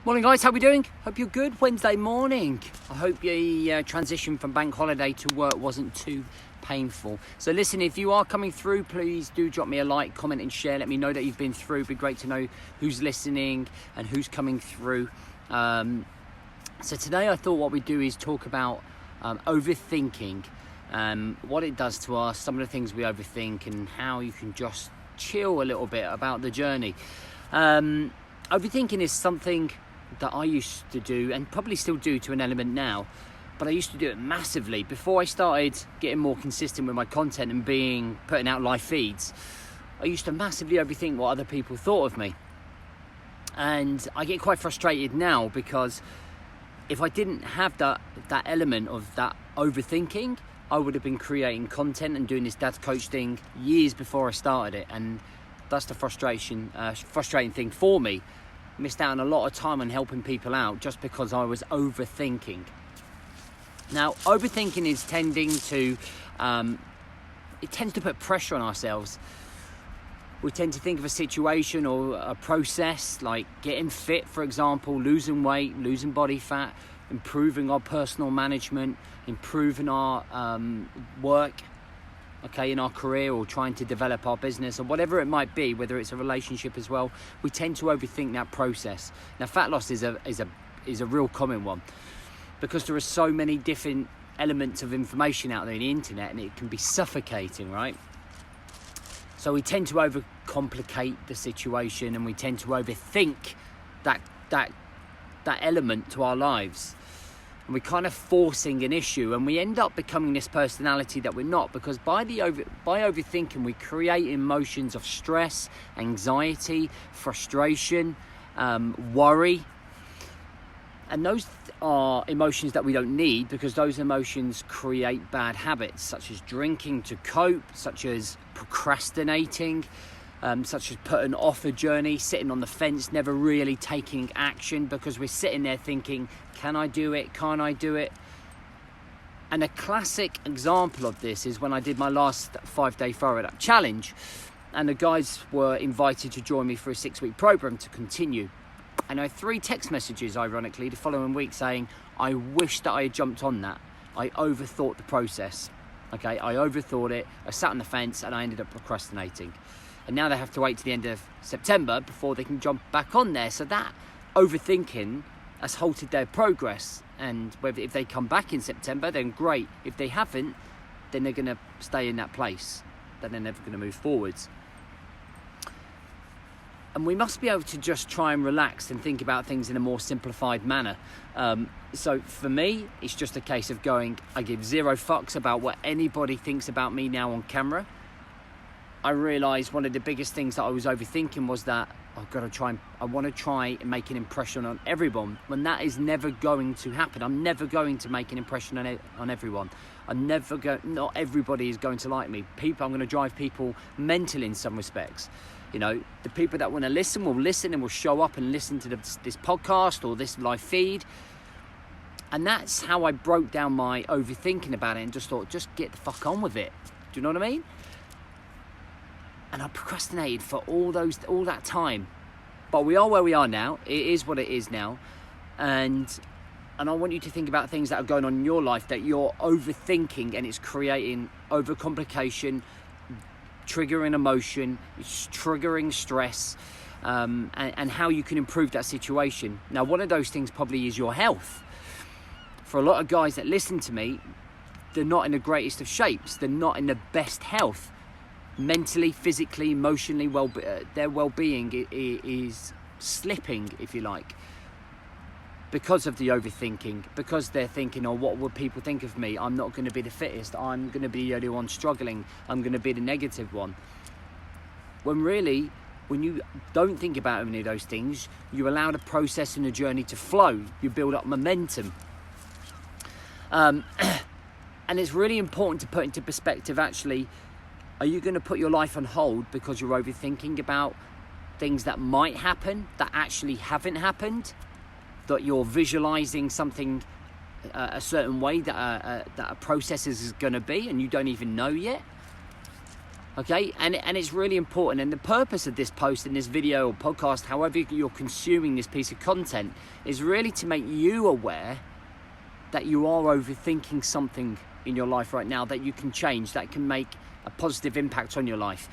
Morning guys, how we doing? Hope you're good. Wednesday morning. I hope the transition from bank holiday to work wasn't too painful. So listen, if you are coming through, please do drop me a like, comment and share. Let me know that you've been through. It'd be great to know who's listening and who's coming through. So today I thought what we'd do is talk about overthinking, what it does to us, some of the things we overthink and how you can just chill a little bit about the journey. Overthinking is something that I used to do and probably still do to an element now, but I used to do it massively before I started getting more consistent with my content and putting out live feeds. I used to massively overthink what other people thought of me, and I get quite frustrated now because if I didn't have that element of that overthinking, I would have been creating content and doing this dad's coach thing years before I started it, and that's the frustrating thing for me. Missed out on a lot of time on helping people out just because I was overthinking. Now, overthinking is tending to put pressure on ourselves. We tend to think of a situation or a process like getting fit, for example, losing weight, losing body fat, improving our personal management, improving our work, in our career, or trying to develop our business, or whatever it might be, whether it's a relationship as well. We tend to overthink that process. Now, fat loss is a real common one because there are so many different elements of information out there on the internet, and it can be suffocating, right? So we tend to overcomplicate the situation, and we tend to overthink that element to our lives. And we're kind of forcing an issue, and we end up becoming this personality that we're not, because by overthinking we create emotions of stress, anxiety, frustration, worry, and those are emotions that we don't need, because those emotions create bad habits such as drinking to cope, such as procrastinating, such as putting off a journey, sitting on the fence, never really taking action because we're sitting there thinking, can I do it? Can't I do it? And a classic example of this is when I did my last 5-day Forward Up challenge, and the guys were invited to join me for a 6-week program to continue. And I had 3 text messages, ironically, the following week saying, I wish that I had jumped on that. I overthought the process. I overthought it. I sat on the fence and I ended up procrastinating. And now they have to wait to the end of September before they can jump back on there. So that overthinking has halted their progress. And if they come back in September, then great. If they haven't, then they're going to stay in that place. Then they're never going to move forwards. And we must be able to just try and relax and think about things in a more simplified manner. So for me, it's just a case of I give 0 fucks about what anybody thinks about me now on camera. I realised one of the biggest things that I was overthinking was that I want to try and make an impression on everyone, when that is never going to happen. I'm never going to make an impression on everyone. Not everybody is going to like me. I'm going to drive people mental in some respects. The people that want to listen will listen and will show up and listen to this podcast or this live feed. And that's how I broke down my overthinking about it and just thought, just get the fuck on with it. Do you know what I mean? And I procrastinated for all that time. But we are where we are now. It is what it is now. And I want you to think about things that are going on in your life that you're overthinking, and it's creating overcomplication, triggering emotion, it's triggering stress, and how you can improve that situation. Now, one of those things probably is your health. For a lot of guys that listen to me, they're not in the greatest of shapes. They're not in the best health. Mentally, physically, emotionally, their well-being is slipping, if you like, because of the overthinking, because they're thinking, what would people think of me? I'm not going to be the fittest. I'm going to be the only one struggling. I'm going to be the negative one. When really, when you don't think about any of those things, you allow the process and the journey to flow. You build up momentum. And it's really important to put into perspective, actually, are you going to put your life on hold because you're overthinking about things that might happen, that actually haven't happened, that you're visualizing something a certain way that a process is going to be and you don't even know yet? Okay, and it's really important. And the purpose of this post and this video or podcast, however you're consuming this piece of content, is really to make you aware that you are overthinking something in your life right now that you can change, that can make a positive impact on your life.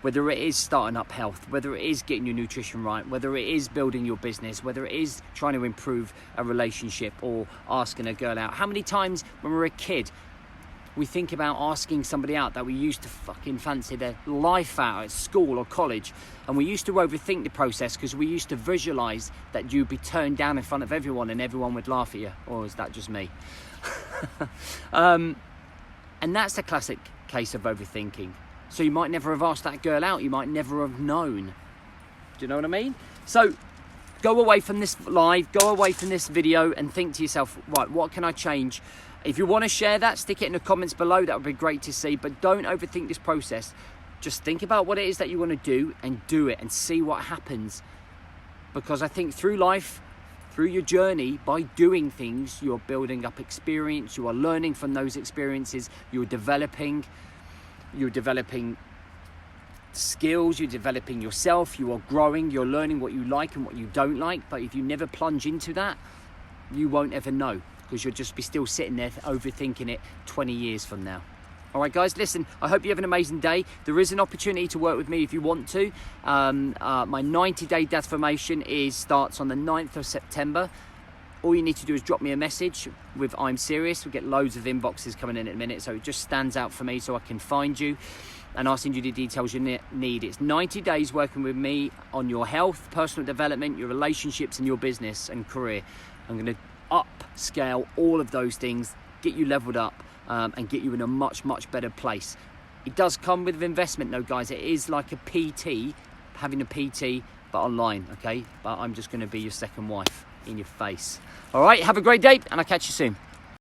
Whether it is starting up health, whether it is getting your nutrition right, whether it is building your business, whether it is trying to improve a relationship or asking a girl out. How many times when we were a kid, we think about asking somebody out that we used to fucking fancy their life out at school or college, and we used to overthink the process because we used to visualize that you'd be turned down in front of everyone and everyone would laugh at you. Or is that just me? And that's the classic case of overthinking. So you might never have asked that girl out, you might never have known. Do you know what I mean? So go away from this live, go away from this video and think to yourself, right, what can I change? If you want to share that, stick it in the comments below. That would be great to see. But don't overthink this process. Just think about what it is that you want to do and see what happens. Because I think through life, through your journey, by doing things, you're building up experience, you are learning from those experiences, you're developing skills, you're developing yourself, you are growing, you're learning what you like and what you don't like. But if you never plunge into that, you won't ever know, because you'll just be still sitting there overthinking it 20 years from now. All right, guys, listen, I hope you have an amazing day. There is an opportunity to work with me if you want to. My 90-day DADSFORMATION starts on the 9th of September. All you need to do is drop me a message with "I'm serious." We'll get loads of inboxes coming in a minute, so it just stands out for me so I can find you, and I'll send you the details you need. It's 90 days working with me on your health, personal development, your relationships, and your business and career. I'm going to upscale all of those things, get you leveled up, and get you in a much, much better place. It does come with investment though, guys. It is like a PT, having a PT, but online, okay? But I'm just going to be your second wife in your face. All right, have a great day, and I'll catch you soon.